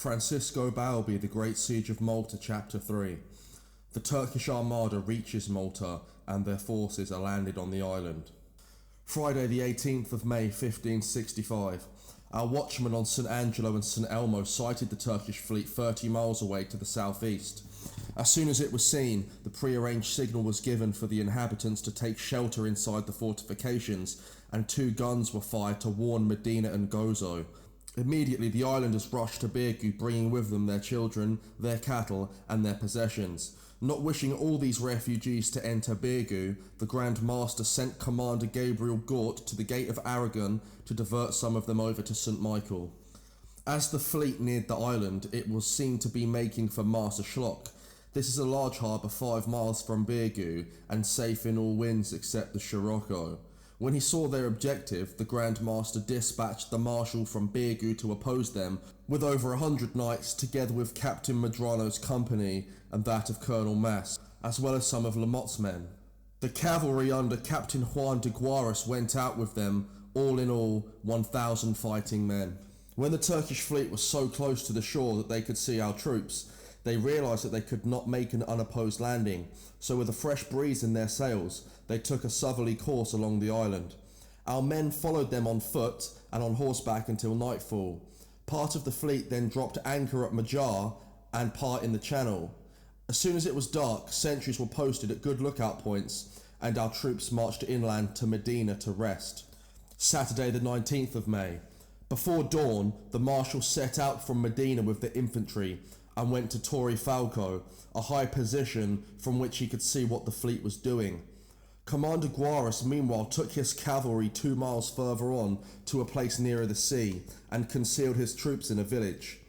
Francisco Balbi, The Great Siege of Malta, Chapter 3. The Turkish Armada reaches Malta and their forces are landed on the island. Friday the 18th of May 1565. Our watchman on St. Angelo and St. Elmo sighted the Turkish fleet 30 miles away to the southeast. As soon as it was seen, the prearranged signal was given for the inhabitants to take shelter inside the fortifications, and 2 guns were fired to warn Medina and Gozo. Immediately the islanders rushed to Birgu, bringing with them their children, their cattle, and their possessions. Not wishing all these refugees to enter Birgu, the Grand Master sent Commander Gabriel Gort to the Gate of Aragon to divert some of them over to St. Michael. As the fleet neared the island, it was seen to be making for Marsa Schlock. This is a large harbour 5 miles from Birgu and safe in all winds except the Scirocco. When he saw their objective, the Grand Master dispatched the Marshal from Birgu to oppose them with over 100 knights, together with Captain Medrano's company and that of Colonel Mas, as well as some of Lamotte's men. The cavalry under Captain Juan de Guaras went out with them, all in all 1,000 fighting men. When the Turkish fleet was so close to the shore that they could see our troops, they realised that they could not make an unopposed landing, so with a fresh breeze in their sails, they took a southerly course along the island. Our men followed them on foot and on horseback until nightfall. Part of the fleet then dropped anchor at Majar and part in the channel. As soon as it was dark, sentries were posted at good lookout points, and our troops marched inland to Medina to rest. Saturday the 19th of May. Before dawn, the Marshal set out from Medina with the infantry and went to Torre Falco, a high position from which he could see what the fleet was doing. Commander Guaras meanwhile took his cavalry 2 miles further on to a place nearer the sea and concealed his troops in a village.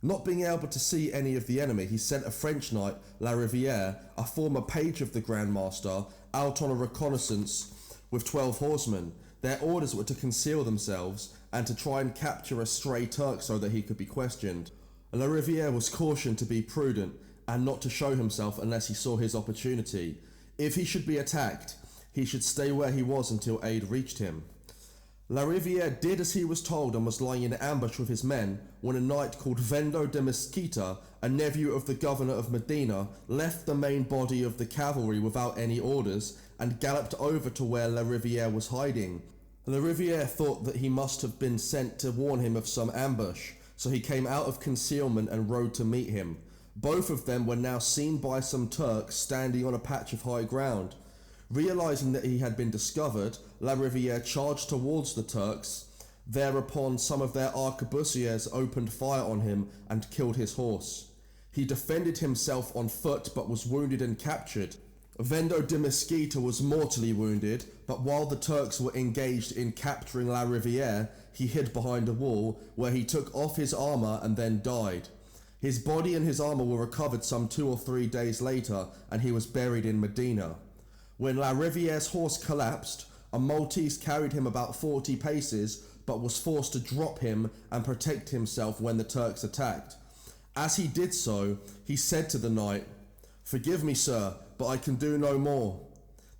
Not being able to see any of the enemy, he sent a French knight, La Riviere, a former page of the Grand Master, out on a reconnaissance with 12 horsemen. Their orders were to conceal themselves and to try and capture a stray Turk so that he could be questioned. La Riviere was cautioned to be prudent and not to show himself unless he saw his opportunity. If he should be attacked, he should stay where he was until aid reached him. La Riviere did as he was told and was lying in ambush with his men when a knight called Vendo de Mesquita, a nephew of the governor of Medina, left the main body of the cavalry without any orders and galloped over to where La Riviere was hiding. La Riviere thought that he must have been sent to warn him of some ambush, so he came out of concealment and rode to meet him. Both of them were now seen by some Turks standing on a patch of high ground. Realizing that he had been discovered, La Riviere charged towards the Turks. Thereupon some of their arquebusiers opened fire on him and killed his horse. He defended himself on foot but was wounded and captured. Vendo de Mesquita was mortally wounded, but while the Turks were engaged in capturing La Riviere, he hid behind a wall where he took off his armour and then died. His body and his armour were recovered some 2 or 3 days later and he was buried in Medina. When La Riviere's horse collapsed, a Maltese carried him about 40 paces but was forced to drop him and protect himself when the Turks attacked. As he did so, he said to the knight, "Forgive me, sir, but I can do no more."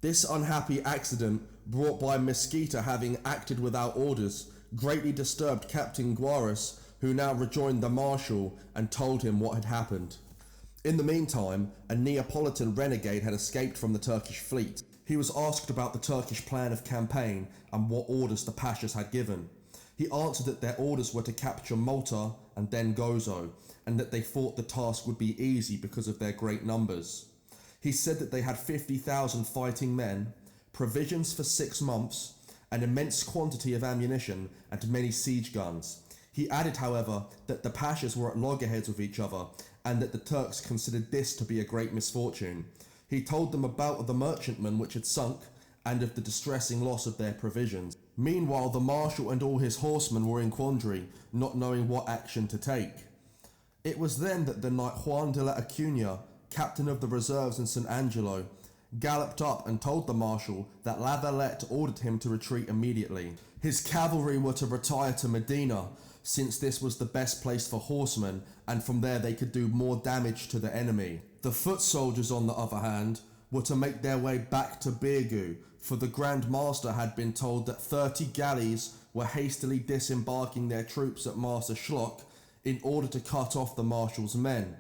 This unhappy accident, brought by Mesquita having acted without orders, greatly disturbed Captain Guaras, who now rejoined the Marshal and told him what had happened. In the meantime, a Neapolitan renegade had escaped from the Turkish fleet. He was asked about the Turkish plan of campaign and what orders the Pashas had given. He answered that their orders were to capture Malta and then Gozo, and that they thought the task would be easy because of their great numbers. He said that they had 50,000 fighting men, provisions for 6 months, an immense quantity of ammunition, and many siege guns. He added, however, that the Pashas were at loggerheads with each other and that the Turks considered this to be a great misfortune. He told them about the merchantman which had sunk and of the distressing loss of their provisions. Meanwhile, the Marshal and all his horsemen were in quandary, not knowing what action to take. It was then that the knight Juan de la Acuna, captain of the reserves in St. Angelo, galloped up and told the Marshal that La Valette ordered him to retreat immediately. His cavalry were to retire to Medina, since this was the best place for horsemen, and from there they could do more damage to the enemy. The foot soldiers, on the other hand, were to make their way back to Birgu, for the Grand Master had been told that 30 galleys were hastily disembarking their troops at Marsa Schlock in order to cut off the marshal's men.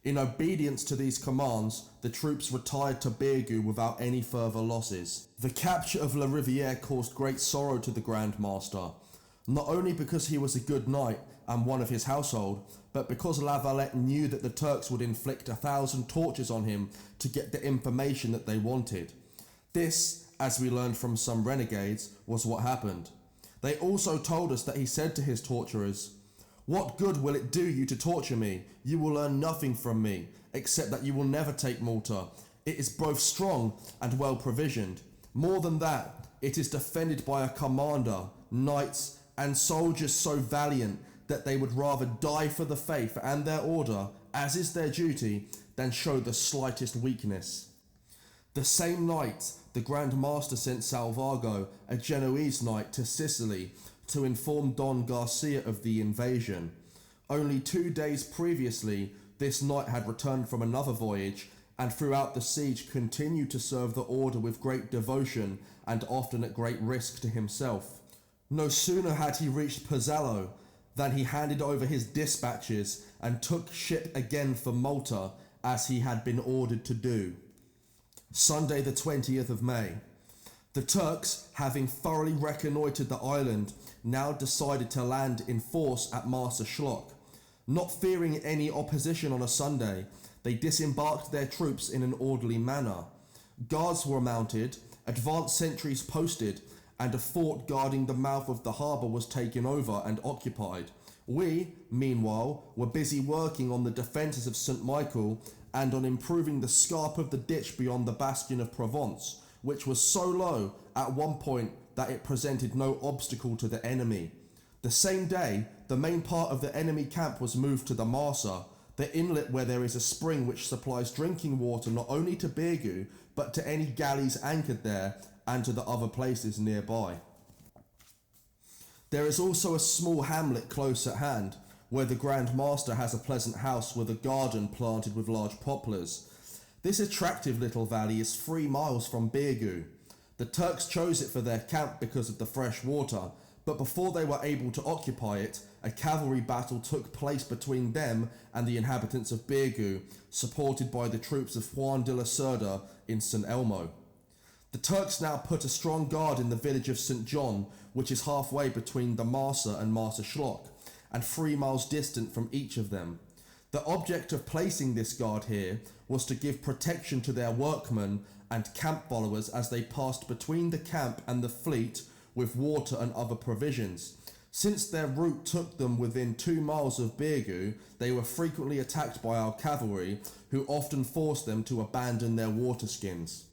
In obedience to these commands, the troops retired to Birgu without any further losses. The capture of La Riviere caused great sorrow to the Grand Master, not only because he was a good knight and one of his household, but because La Valette knew that the Turks would inflict 1,000 tortures on him to get the information that they wanted. This, as we learned from some renegades, was what happened. They also told us that he said to his torturers, "What good will it do you to torture me? You will learn nothing from me, except that you will never take Malta. It is both strong and well provisioned. More than that, it is defended by a commander, knights, and soldiers so valiant that they would rather die for the faith and their order, as is their duty, than show the slightest weakness." The same night, the Grand Master sent Salvago, a Genoese knight, to Sicily to inform Don Garcia of the invasion. Only 2 days previously, this knight had returned from another voyage, and throughout the siege continued to serve the order with great devotion and often at great risk to himself. No sooner had he reached Pozzallo than he handed over his dispatches and took ship again for Malta, as he had been ordered to do. Sunday the 20th of May. The Turks, having thoroughly reconnoitred the island, now decided to land in force at Marsa-Schlock. Not fearing any opposition on a Sunday, they disembarked their troops in an orderly manner. Guards were mounted, advanced sentries posted, and a fort guarding the mouth of the harbour was taken over and occupied. We, meanwhile, were busy working on the defences of St. Michael and on improving the scarp of the ditch beyond the bastion of Provence, which was so low at one point that it presented no obstacle to the enemy. The same day, the main part of the enemy camp was moved to the Marsa, the inlet where there is a spring which supplies drinking water not only to Birgu, but to any galleys anchored there and to the other places nearby. There is also a small hamlet close at hand, where the Grand Master has a pleasant house with a garden planted with large poplars. This attractive little valley is 3 miles from Birgu. The Turks chose it for their camp because of the fresh water, but before they were able to occupy it, a cavalry battle took place between them and the inhabitants of Birgu, supported by the troops of Juan de la Cerda in St. Elmo. The Turks now put a strong guard in the village of St. John, which is halfway between the Marsa and Marsa-Schlock, and 3 miles distant from each of them. The object of placing this guard here was to give protection to their workmen and camp followers as they passed between the camp and the fleet with water and other provisions. Since their route took them within 2 miles of Birgu, they were frequently attacked by our cavalry, who often forced them to abandon their water skins.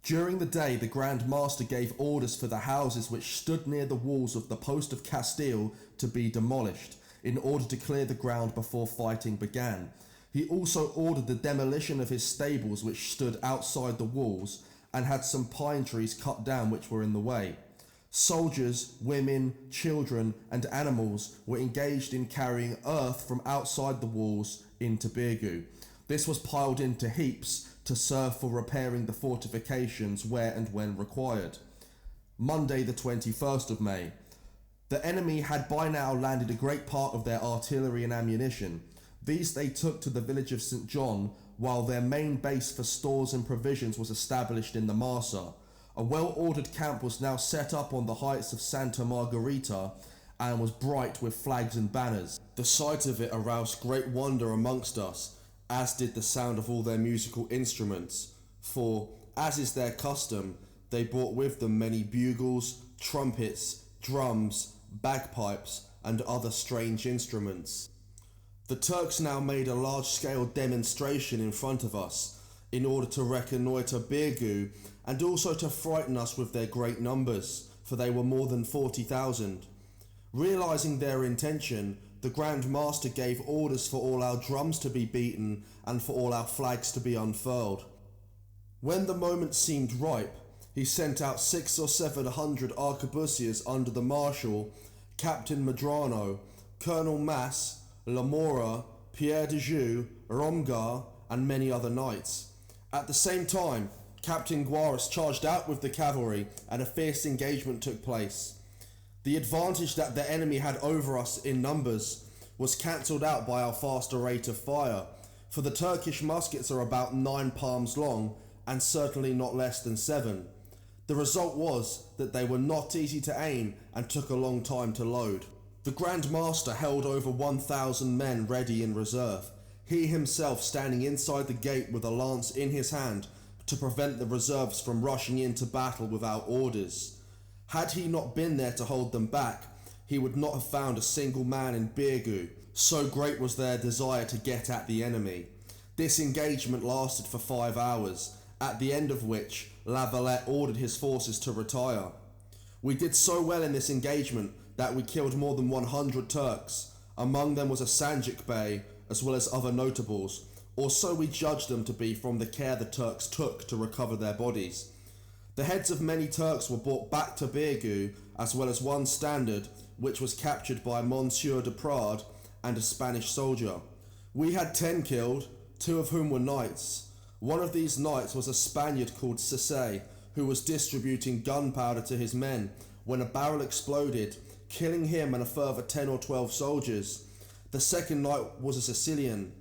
During the day, the Grand Master gave orders for the houses which stood near the walls of the post of Castile to be demolished, in order to clear the ground before fighting began. He also ordered the demolition of his stables which stood outside the walls, and had some pine trees cut down which were in the way. Soldiers, women, children, and animals were engaged in carrying earth from outside the walls into Birgu. This was piled into heaps to serve for repairing the fortifications where and when required. Monday the 21st of May. The enemy had by now landed a great part of their artillery and ammunition. These they took to the village of St. John, while their main base for stores and provisions was established in the Marsa. A well-ordered camp was now set up on the heights of Santa Margherita and was bright with flags and banners. The sight of it aroused great wonder amongst us, as did the sound of all their musical instruments, for, as is their custom, they brought with them many bugles, trumpets, drums, bagpipes, and other strange instruments. The Turks now made a large-scale demonstration in front of us, in order to reconnoitre Birgu, and also to frighten us with their great numbers, for they were more than 40,000. Realising their intention, the Grand Master gave orders for all our drums to be beaten and for all our flags to be unfurled. When the moment seemed ripe, he sent out 600 or 700 arquebusiers under the Marshal, Captain Medrano, Colonel Mas, Lamora, Pierre de Joux, Romgar, and many other knights. At the same time, Captain Guaras charged out with the cavalry, and a fierce engagement took place. The advantage that the enemy had over us in numbers was cancelled out by our faster rate of fire, for the Turkish muskets are about 9 palms long and certainly not less than 7. The result was that they were not easy to aim and took a long time to load. The Grand Master held over 1,000 men ready in reserve, he himself standing inside the gate with a lance in his hand to prevent the reserves from rushing into battle without orders. Had he not been there to hold them back, he would not have found a single man in Birgu, so great was their desire to get at the enemy. This engagement lasted for 5 hours, at the end of which La Valette ordered his forces to retire. We did so well in this engagement that we killed more than 100 Turks. Among them was a Sanjik Bey, as well as other notables, or so we judged them to be from the care the Turks took to recover their bodies. The heads of many Turks were brought back to Birgu, as well as one standard, which was captured by Monsieur de Prade and a Spanish soldier. We had 10 killed, 2 of whom were knights. One of these knights was a Spaniard called Cisse, who was distributing gunpowder to his men when a barrel exploded, killing him and a further 10 or 12 soldiers. The second knight was a Sicilian.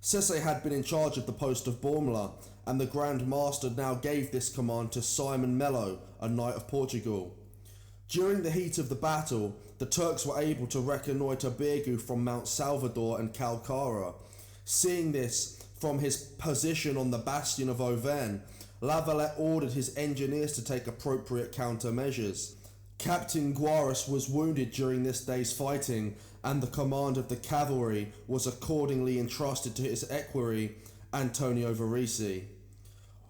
Cisse had been in charge of the post of Bormla, and the Grand Master now gave this command to Simon Mello, a knight of Portugal. During the heat of the battle, the Turks were able to reconnoitre Birgu from Mount Salvador and Calcara. Seeing this from his position on the bastion of Auvergne, La Valette ordered his engineers to take appropriate countermeasures. Captain Guaras was wounded during this day's fighting, and the command of the cavalry was accordingly entrusted to his equerry, Antonio Verisi.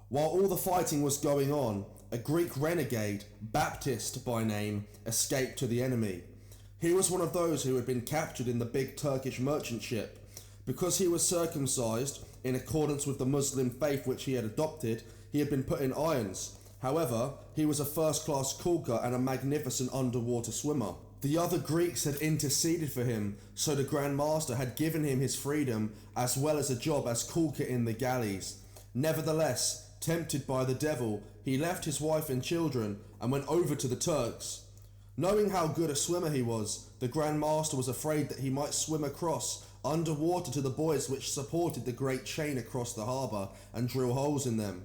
While all the fighting was going on, a Greek renegade, Baptist by name, escaped to the enemy. He was one of those who had been captured in the big Turkish merchant ship. Because he was circumcised, in accordance with the Muslim faith which he had adopted, he had been put in irons. However, he was a first-class caulker and a magnificent underwater swimmer. The other Greeks had interceded for him, so the Grand Master had given him his freedom as well as a job as caulker in the galleys. Nevertheless, tempted by the devil, he left his wife and children and went over to the Turks. Knowing how good a swimmer he was, the Grand Master was afraid that he might swim across underwater to the buoys which supported the great chain across the harbour and drill holes in them.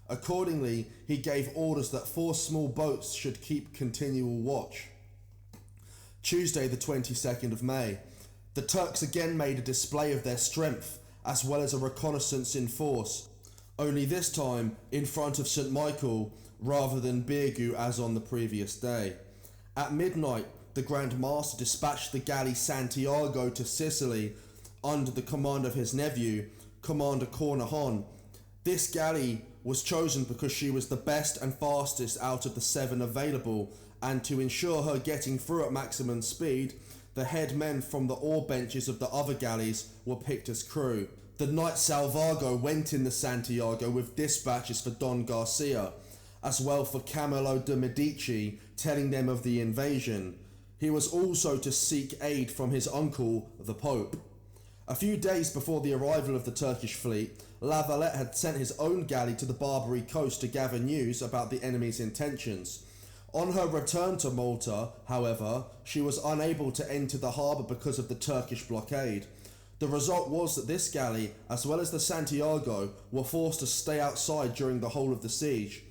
Accordingly, he gave orders that 4 small boats should keep continual watch. Tuesday the 22nd of May, the Turks again made a display of their strength, as well as a reconnaissance in force, only this time in front of St. Michael rather than Birgu as on the previous day. At midnight, the Grand Master dispatched the galley Santiago to Sicily under the command of his nephew, Commander Cornahon. This galley was chosen because she was the best and fastest out of the 7 available, and to ensure her getting through at maximum speed, the head men from the oar benches of the other galleys were picked as crew. The knight Salvago went in the Santiago with dispatches for Don Garcia, as well for Camillo de Medici, telling them of the invasion. He was also to seek aid from his uncle, the Pope. A few days before the arrival of the Turkish fleet, La Valette had sent his own galley to the Barbary coast to gather news about the enemy's intentions. On her return to Malta, however, she was unable to enter the harbour because of the Turkish blockade. The result was that this galley, as well as the Santiago, were forced to stay outside during the whole of the siege.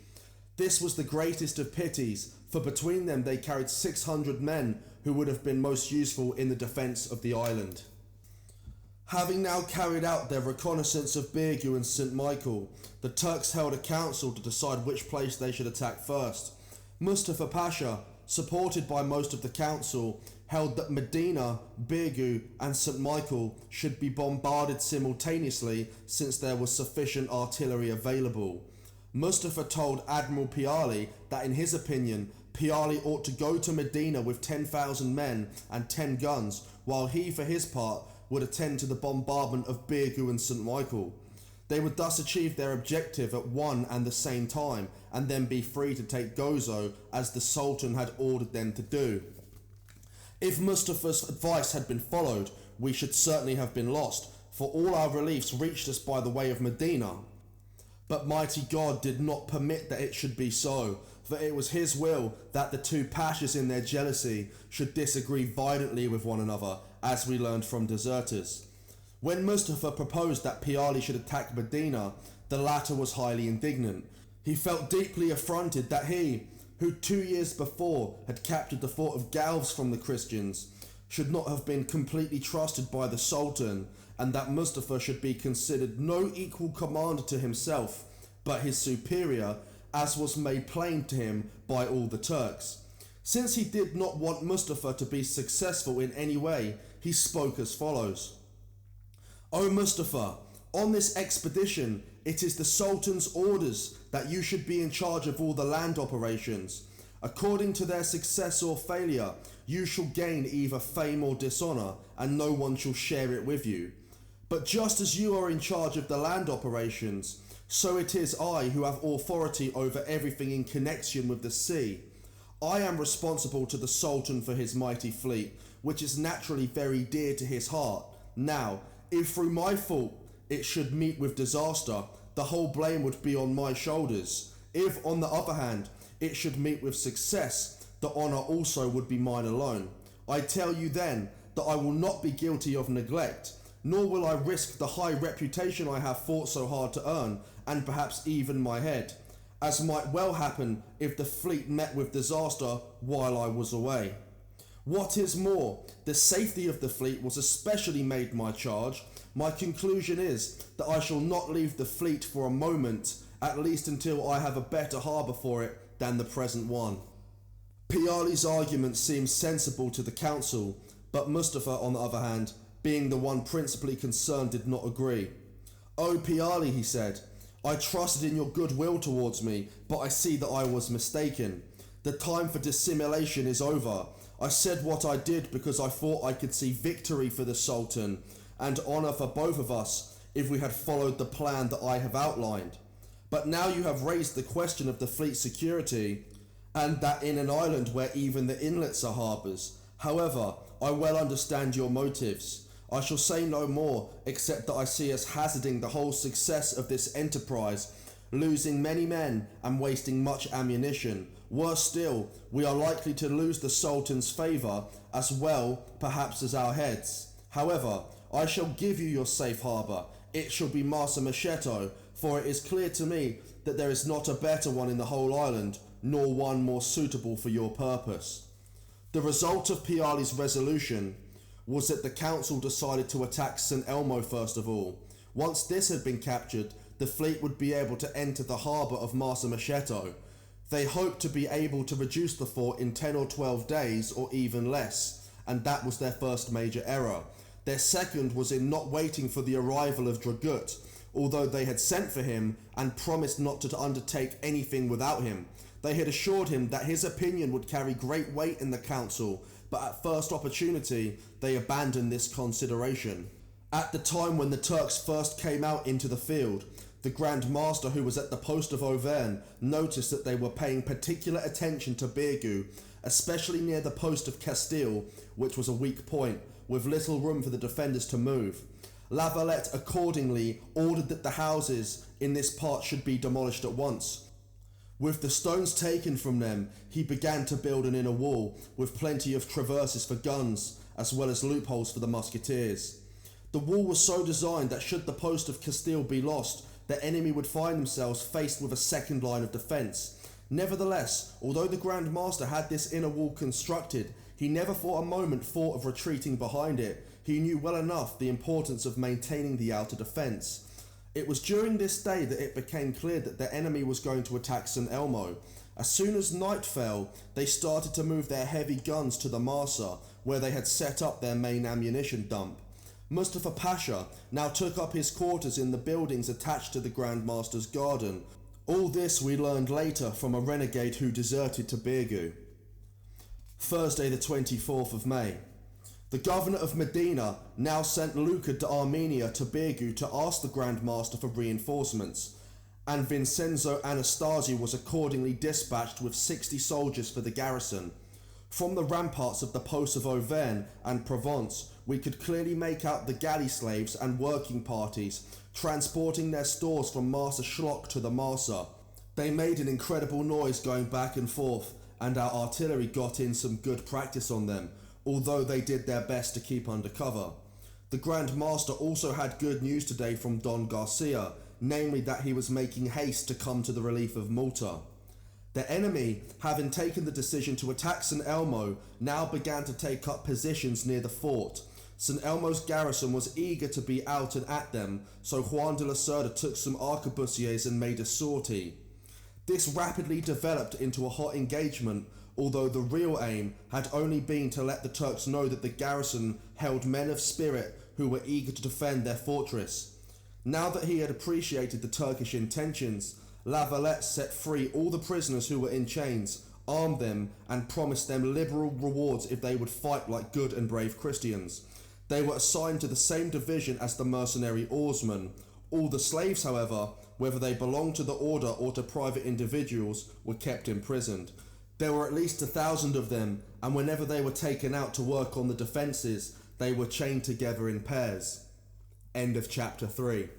This was the greatest of pities, for between them they carried 600 men who would have been most useful in the defence of the island. Having now carried out their reconnaissance of Birgu and St. Michael, the Turks held a council to decide which place they should attack first. Mustafa Pasha, supported by most of the council, held that Medina, Birgu and St. Michael should be bombarded simultaneously since there was sufficient artillery available. Mustafa told Admiral Piali that in his opinion, Piali ought to go to Medina with 10,000 men and 10 guns, while he for his part would attend to the bombardment of Birgu and St. Michael. They would thus achieve their objective at one and the same time, and then be free to take Gozo as the Sultan had ordered them to do. If Mustafa's advice had been followed, we should certainly have been lost, for all our reliefs reached us by the way of Medina. But mighty God did not permit that it should be so, for it was his will that the two pashas in their jealousy should disagree violently with one another, as we learned from deserters. When Mustafa proposed that Piali should attack Medina, the latter was highly indignant. He felt deeply affronted that he, who 2 years before had captured the fort of Galves from the Christians, should not have been completely trusted by the Sultan, and that Mustafa should be considered no equal commander to himself, but his superior, as was made plain to him by all the Turks. Since he did not want Mustafa to be successful in any way, he spoke as follows. O Mustafa, on this expedition, it is the Sultan's orders that you should be in charge of all the land operations. According to their success or failure, you shall gain either fame or dishonour, and no one shall share it with you. But just as you are in charge of the land operations, so it is I who have authority over everything in connection with the sea. I am responsible to the Sultan for his mighty fleet, which is naturally very dear to his heart. Now, if through my fault it should meet with disaster, the whole blame would be on my shoulders. If, on the other hand, it should meet with success, the honour also would be mine alone. I tell you then that I will not be guilty of neglect, nor will I risk the high reputation I have fought so hard to earn, and perhaps even my head, as might well happen if the fleet met with disaster while I was away. What is more, the safety of the fleet was especially made my charge. My conclusion is that I shall not leave the fleet for a moment, at least until I have a better harbour for it than the present one. Piali's argument seems sensible to the council, but Mustafa, on the other hand, being the one principally concerned, did not agree. O Piali, he said, I trusted in your goodwill towards me, but I see that I was mistaken. The time for dissimulation is over. I said what I did because I thought I could see victory for the Sultan and honour for both of us if we had followed the plan that I have outlined. But now you have raised the question of the fleet security, and that in an island where even the inlets are harbours. However, I well understand your motives. I shall say no more, except that I see us hazarding the whole success of this enterprise, losing many men and wasting much ammunition. Worse still, we are likely to lose the Sultan's favour as well, perhaps, as our heads. However, I shall give you your safe harbour. It shall be Massa Macheto, for it is clear to me that there is not a better one in the whole island, nor one more suitable for your purpose. The result of Piali's resolution was that the council decided to attack St. Elmo first of all. Once this had been captured, the fleet would be able to enter the harbour of Massa Macheto. They hoped to be able to reduce the fort in 10 or 12 days or even less, and that was their first major error. Their second was in not waiting for the arrival of Dragut, although they had sent for him and promised not to undertake anything without him. They had assured him that his opinion would carry great weight in the council, but at first opportunity they abandoned this consideration. At the time when the Turks first came out into the field, the Grand Master, who was at the post of Auvergne, noticed that they were paying particular attention to Birgu, especially near the post of Castile, which was a weak point, with little room for the defenders to move. La Valette accordingly ordered that the houses in this part should be demolished at once. With the stones taken from them, he began to build an inner wall, with plenty of traverses for guns, as well as loopholes for the musketeers. The wall was so designed that should the post of Castile be lost, the enemy would find themselves faced with a second line of defence. Nevertheless, although the Grand Master had this inner wall constructed, he never for a moment thought of retreating behind it. He knew well enough the importance of maintaining the outer defence. It was during this day that it became clear that the enemy was going to attack St. Elmo. As soon as night fell, they started to move their heavy guns to the Marsa, where they had set up their main ammunition dump. Mustafa Pasha now took up his quarters in the buildings attached to the Grand Master's garden. All this we learned later from a renegade who deserted to Birgu. Thursday the 24th of May. The governor of Medina now sent Luca de Armenia to Birgu to ask the Grand Master for reinforcements, and Vincenzo Anastasi was accordingly dispatched with 60 soldiers for the garrison. From the ramparts of the posts of Auvergne and Provence, we could clearly make out the galley slaves and working parties transporting their stores from Marsa Schlock to the Marsa. They made an incredible noise going back and forth, and our artillery got in some good practice on them, although they did their best to keep under cover. The Grand Master also had good news today from Don Garcia, namely that he was making haste to come to the relief of Malta. The enemy, having taken the decision to attack St. Elmo, now began to take up positions near the fort. St. Elmo's garrison was eager to be out and at them, so Juan de la Cerda took some arquebusiers and made a sortie. This rapidly developed into a hot engagement, although the real aim had only been to let the Turks know that the garrison held men of spirit who were eager to defend their fortress. Now that he had appreciated the Turkish intentions, La Valette set free all the prisoners who were in chains, armed them, and promised them liberal rewards if they would fight like good and brave Christians. They were assigned to the same division as the mercenary oarsmen. All the slaves, however, whether they belonged to the order or to private individuals, were kept imprisoned. There were at least 1,000 of them, and whenever they were taken out to work on the defences, they were chained together in pairs. End of chapter 3.